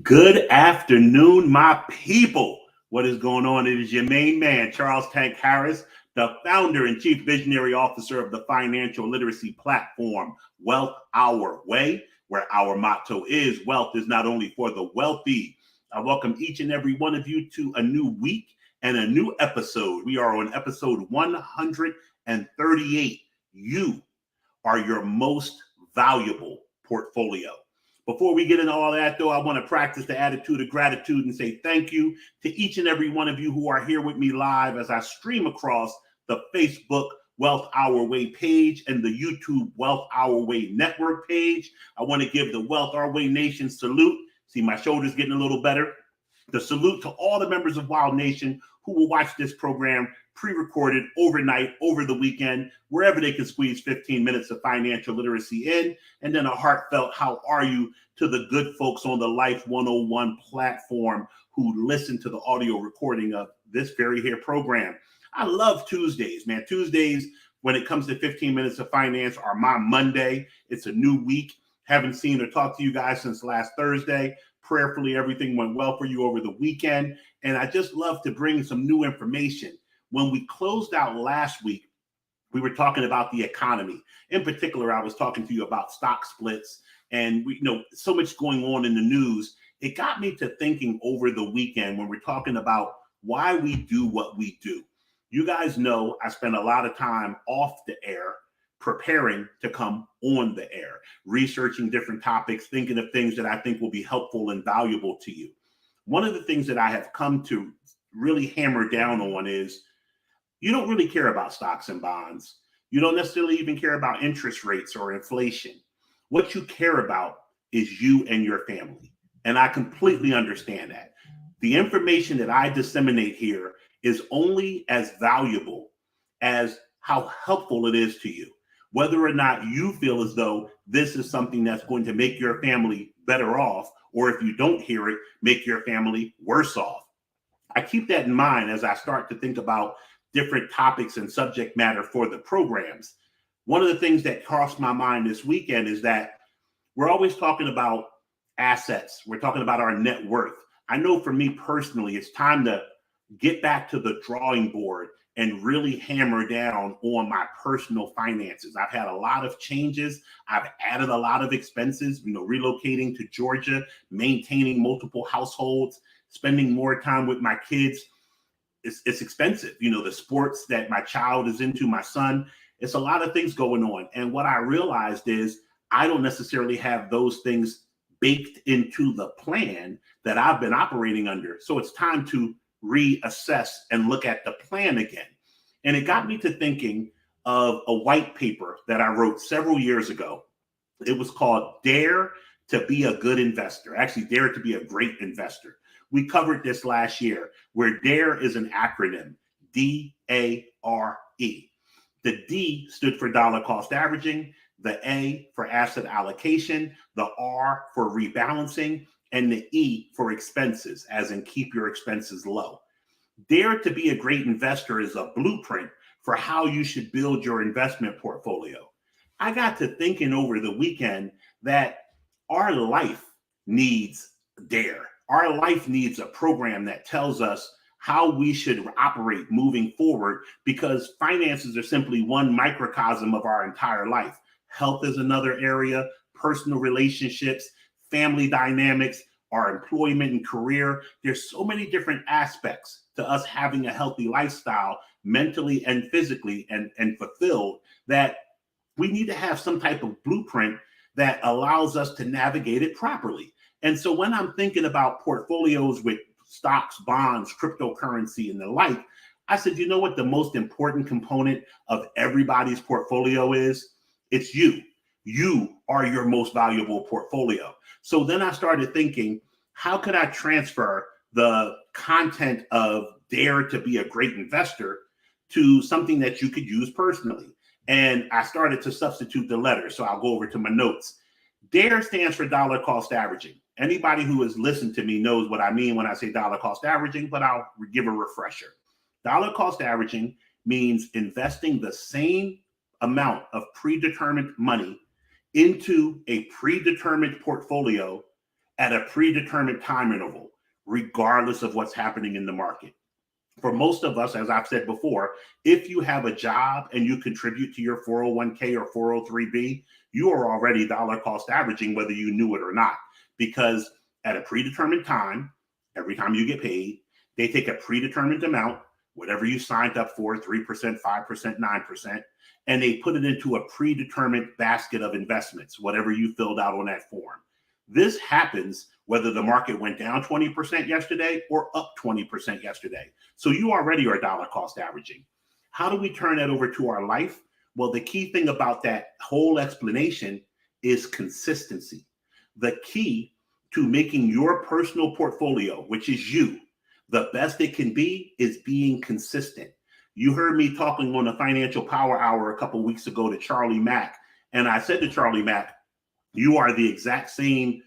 Good afternoon, my people. What is going on? It is your main man, Charles Tank Harris, the founder and chief visionary officer of the financial literacy platform, Wealth Our Way, where our motto is wealth is not only for the wealthy. I welcome each and every one of you to a new week and a new episode. We are on episode 138. You are your most valuable portfolio. Before we get into all that, though, I want to practice the attitude of gratitude and say thank you to each and every one of you who are here with me live as I stream across the Facebook Wealth Our Way page and the YouTube Wealth Our Way network page. I want to give the Wealth Our Way Nation salute. See, my shoulder's getting a little better. The salute to all the members of Wild Nation who will watch this program pre-recorded overnight, over the weekend, wherever they can squeeze 15 minutes of financial literacy in. And then a heartfelt how are you to the good folks on the Life 101 platform who listen to the audio recording of this very here program. I love Tuesdays, man. Tuesdays, when it comes to 15 minutes of finance, are my Monday. It's a new week. Haven't seen or talked to you guys since last Thursday. Prayerfully, everything went well for you over the weekend. And I just love to bring some new information. When we closed out last week, we were talking about the economy. In particular, I was talking to you about stock splits and so much going on in the news. It got me to thinking over the weekend when we're talking about why we do what we do. You guys know I spend a lot of time off the air preparing to come on the air, researching different topics, thinking of things that I think will be helpful and valuable to you. One of the things that I have come to really hammer down on is you don't really care about stocks and bonds. You don't necessarily even care about interest rates or inflation. What you care about is you and your family. And I completely understand that. The information that I disseminate here is only as valuable as how helpful it is to you. Whether or not you feel as though this is something that's going to make your family better off, or if you don't hear it, make your family worse off. I keep that in mind as I start to think about different topics and subject matter for the programs. One of the things that crossed my mind this weekend is that we're always talking about assets. We're talking about our net worth. I know for me personally, it's time to get back to the drawing board and really hammer down on my personal finances. I've had a lot of changes. I've added a lot of expenses, relocating to Georgia, maintaining multiple households, spending more time with my kids. It's expensive. The sports that my child is into, my son, it's a lot of things going on. And what I realized is I don't necessarily have those things baked into the plan that I've been operating under. So it's time to reassess and look at the plan again. And it got me to thinking of a white paper that I wrote several years ago. It was called Dare to be a Good Investor. Actually, Dare to be a Great Investor. We covered this last year, where DARE is an acronym, D-A-R-E. The D stood for dollar cost averaging, the A for asset allocation, the R for rebalancing, and the E for expenses, as in keep your expenses low. Dare to be a great investor is a blueprint for how you should build your investment portfolio. I got to thinking over the weekend that our life needs Dare. Our life needs a program that tells us how we should operate moving forward, because finances are simply one microcosm of our entire life. Health is another area, personal relationships, family dynamics, our employment and career. There's so many different aspects to us having a healthy lifestyle, mentally and physically, and fulfilled, that we need to have some type of blueprint that allows us to navigate it properly. And so when I'm thinking about portfolios with stocks, bonds, cryptocurrency, and the like, I said, you know what the most important component of everybody's portfolio is? It's you. You are your most valuable portfolio. So then I started thinking, how could I transfer the content of Dare to be a Great Investor to something that you could use personally? And I started to substitute the letters. So I'll go over to my notes. DARE stands for dollar cost averaging. Anybody who has listened to me knows what I mean when I say dollar cost averaging, but I'll give a refresher. Dollar cost averaging means investing the same amount of predetermined money into a predetermined portfolio at a predetermined time interval, regardless of what's happening in the market. For most of us, as I've said before, if you have a job and you contribute to your 401k or 403b, you are already dollar cost averaging, whether you knew it or not, because at a predetermined time, every time you get paid, they take a predetermined amount, whatever you signed up for, 3%, 5%, 9%, and they put it into a predetermined basket of investments, whatever you filled out on that form. This happens whether the market went down 20% yesterday or up 20% yesterday. So you already are dollar cost averaging. How do we turn that over to our life? Well, the key thing about that whole explanation is consistency. The key to making your personal portfolio, which is you, the best it can be is being consistent. You heard me talking on the Financial Power Hour a couple of weeks ago to Charlie Mack, and I said to Charlie Mack, you are the exact same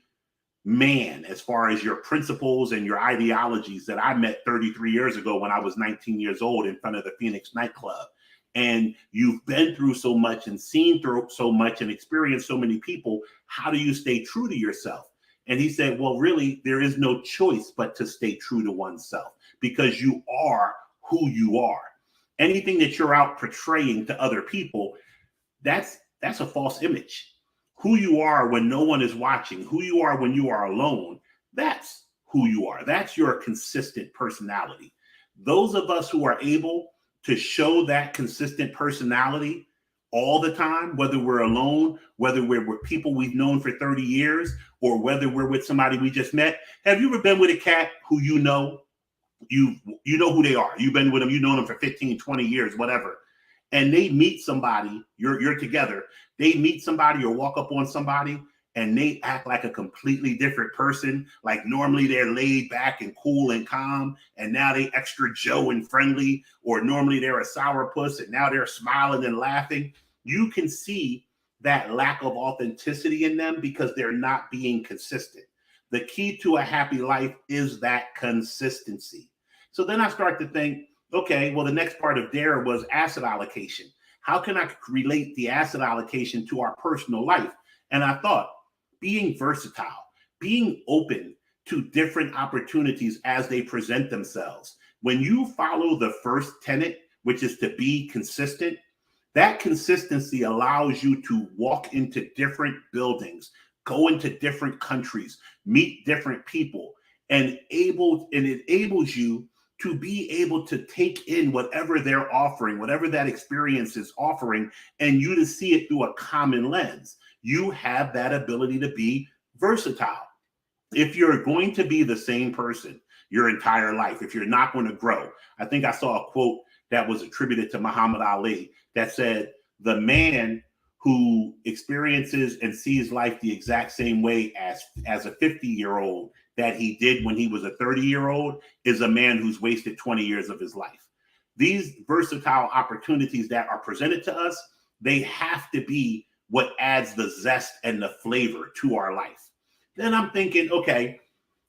man as far as your principles and your ideologies that I met 33 years ago when I was 19 years old in front of the Phoenix nightclub. And you've been through so much and seen through so much and experienced so many people. How do you stay true to yourself? And he said, well, really, there is no choice but to stay true to oneself because you are who you are. Anything that you're out portraying to other people, that's a false image. Who you are when no one is watching, who you are when you are alone, that's who you are. That's your consistent personality. Those of us who are able to show that consistent personality all the time, whether we're alone, whether we're with people we've known for 30 years, or whether we're with somebody we just met. Have you ever been with a cat who you know who they are? You've been with them, you've known them for 15, 20 years, whatever. And they meet somebody, you're together, they meet somebody or walk up on somebody and they act like a completely different person. Like normally they're laid back and cool and calm, and now they extra Joe and friendly, or normally they're a sourpuss and now they're smiling and laughing. You can see that lack of authenticity in them because they're not being consistent. The key to a happy life is that consistency. So then I start to think, okay, well, the next part of DARE was asset allocation. How can I relate the asset allocation to our personal life? And I thought, being versatile, being open to different opportunities as they present themselves. When you follow the first tenet, which is to be consistent, that consistency allows you to walk into different buildings, go into different countries, meet different people, and it enables you to be able to take in whatever they're offering, whatever that experience is offering, and you to see it through a common lens. You have that ability to be versatile. If you're going to be the same person your entire life, if you're not going to grow, I think I saw a quote that was attributed to Muhammad Ali that said, the man who experiences and sees life the exact same way as a 50-year-old that he did when he was a 30-year-old is a man who's wasted 20 years of his life. These versatile opportunities that are presented to us, they have to be what adds the zest and the flavor to our life. Then I'm thinking, okay,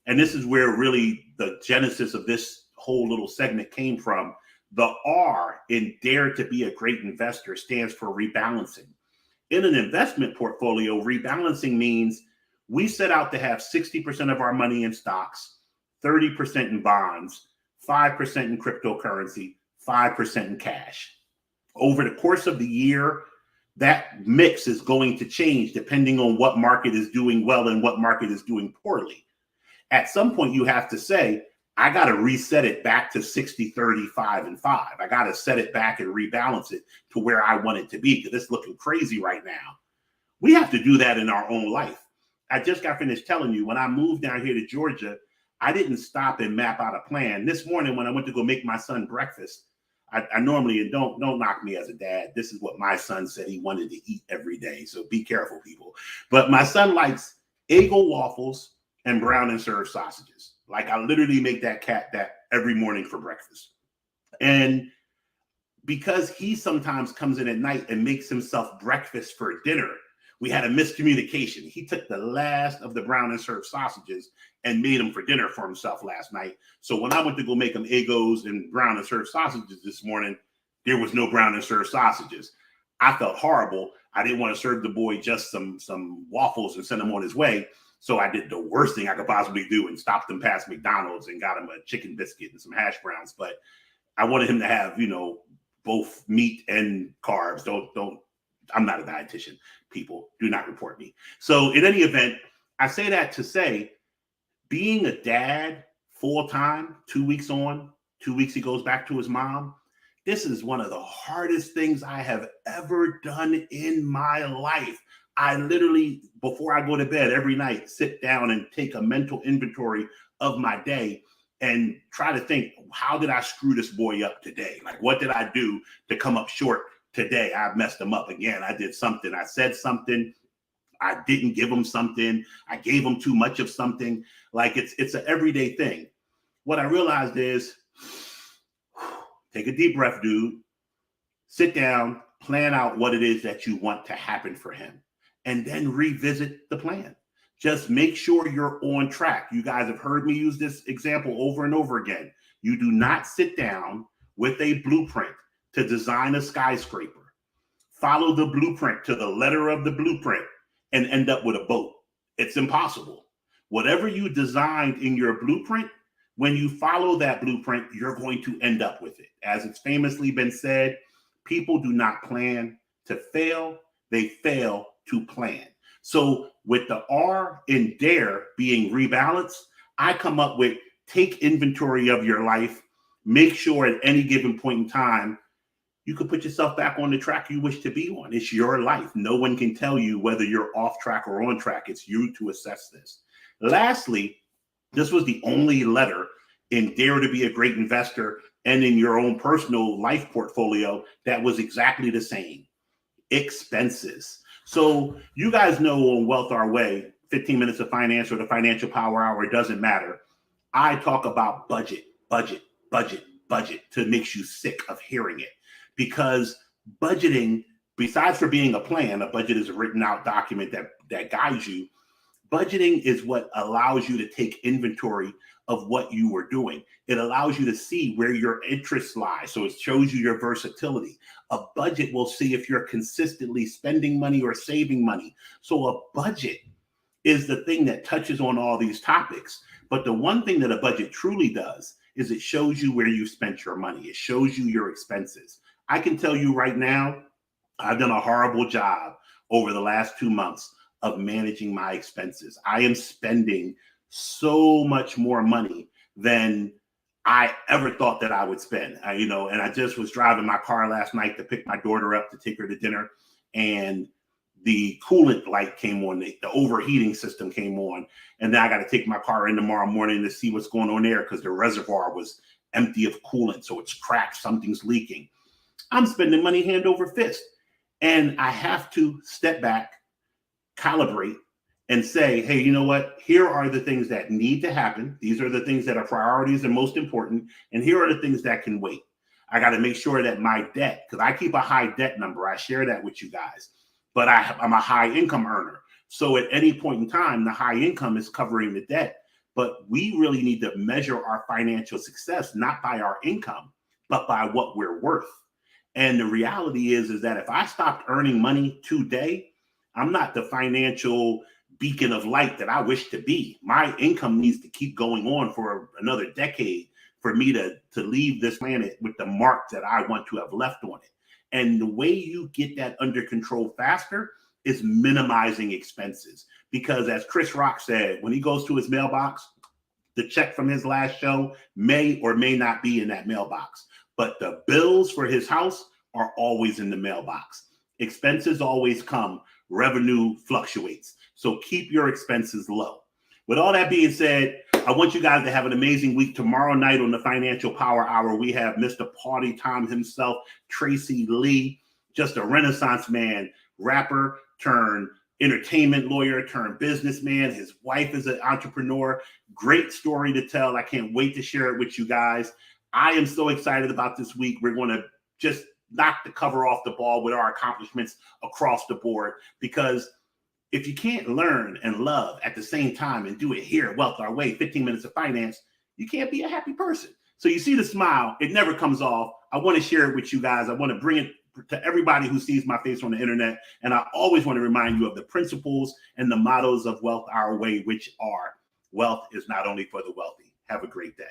and this is where really the genesis of this whole little segment came from. The R in DARE to be a great investor stands for rebalancing. In an investment portfolio, rebalancing means we set out to have 60% of our money in stocks, 30% in bonds, 5% in cryptocurrency, 5% in cash. Over the course of the year, that mix is going to change depending on what market is doing well and what market is doing poorly. At some point, you have to say, I got to reset it back to 60, 30, 5, and 5. I got to set it back and rebalance it to where I want it to be because it's looking crazy right now. We have to do that in our own life. I just got finished telling you, when I moved down here to Georgia, I didn't stop and map out a plan. This morning, when I went to go make my son breakfast, I normally, and don't knock me as a dad, this is what my son said he wanted to eat every day. So be careful, people. But my son likes Eggo waffles and brown and served sausages. Like I literally make that cat that every morning for breakfast. And because he sometimes comes in at night and makes himself breakfast for dinner, we had a miscommunication. He took the last of the brown and served sausages and made them for dinner for himself last night. So when I went to go make him Eggos and brown and served sausages this morning, there was no brown and served sausages. I felt horrible. I didn't want to serve the boy just some waffles and send him on his way. So I did the worst thing I could possibly do and stopped them past McDonald's and got him a chicken biscuit and some hash browns. But I wanted him to have, both meat and carbs. I'm not a dietitian. People, do not report me. So in any event, I say that to say, being a dad full time, 2 weeks on, 2 weeks he goes back to his mom. This is one of the hardest things I have ever done in my life. I literally, before I go to bed every night, sit down and take a mental inventory of my day and try to think, how did I screw this boy up today? Like, what did I do to come up short today? I messed him up again. I did something. I said something. I didn't give him something. I gave him too much of something. Like, it's an everyday thing. What I realized is, take a deep breath, dude. Sit down, plan out what it is that you want to happen for him, and then revisit the plan. Just make sure you're on track. You guys have heard me use this example over and over again. You do not sit down with a blueprint to design a skyscraper, follow the blueprint to the letter of the blueprint, and end up with a boat. It's impossible. Whatever you designed in your blueprint, when you follow that blueprint, you're going to end up with it. As it's famously been said, people do not plan to fail, they fail to plan. So with the R in DARE being rebalance, I come up with take inventory of your life, make sure at any given point in time, you can put yourself back on the track you wish to be on. It's your life. No one can tell you whether you're off track or on track. It's you to assess this. Lastly, this was the only letter in Dare to Be a Great Investor and in your own personal life portfolio that was exactly the same. Expenses. So you guys know on Wealth Our Way, 15 Minutes of Finance or the Financial Power Hour, it doesn't matter. I talk about budget to make you sick of hearing it. Because budgeting, besides for being a plan, a budget is a written out document that guides you. Budgeting is what allows you to take inventory of what you were doing. It allows you to see where your interests lie. So it shows you your versatility. A budget will see if you're consistently spending money or saving money. So a budget is the thing that touches on all these topics. But the one thing that a budget truly does is it shows you where you spent your money. It shows you your expenses. I can tell you right now, I've done a horrible job over the last 2 months of managing my expenses. I am spending so much more money than I ever thought that I would spend. And I just was driving my car last night to pick my daughter up to take her to dinner, and the coolant light came on, the overheating system came on, and then I got to take my car in tomorrow morning to see what's going on there because the reservoir was empty of coolant, so it's cracked, something's leaking. I'm spending money hand over fist, and I have to step back, calibrate, and say, hey, you know what? Here are the things that need to happen. These are the things that are priorities and most important. And here are the things that can wait. I got to make sure that my debt, because I keep a high debt number. I share that with you guys, but I'm a high income earner. So at any point in time, the high income is covering the debt. But we really need to measure our financial success, not by our income, but by what we're worth. And the reality is that if I stopped earning money today, I'm not the financial beacon of light that I wish to be. My income needs to keep going on for another decade for me to leave this planet with the mark that I want to have left on it. And the way you get that under control faster is minimizing expenses. Because as Chris Rock said, when he goes to his mailbox, the check from his last show may or may not be in that mailbox. But the bills for his house are always in the mailbox. Expenses always come. Revenue fluctuates. So keep your expenses low. With all that being said, I want you guys to have an amazing week. Tomorrow night on the Financial Power Hour, we have Mr. Party Tom himself, Tracy Lee, just a Renaissance man, rapper turned entertainment lawyer turned businessman. His wife is an entrepreneur. Great story to tell. I can't wait to share it with you guys. I am so excited about this week. We're going to just knock the cover off the ball with our accomplishments across the board, because if you can't learn and love at the same time and do it here, Wealth Our Way, 15 Minutes of Finance, you can't be a happy person. So you see the smile, it never comes off. I want to share it with you guys. I want to bring to everybody who sees my face on the internet. And I always want to remind you of the principles and the mottos of Wealth Our Way, which are: wealth is not only for the wealthy. Have a great day.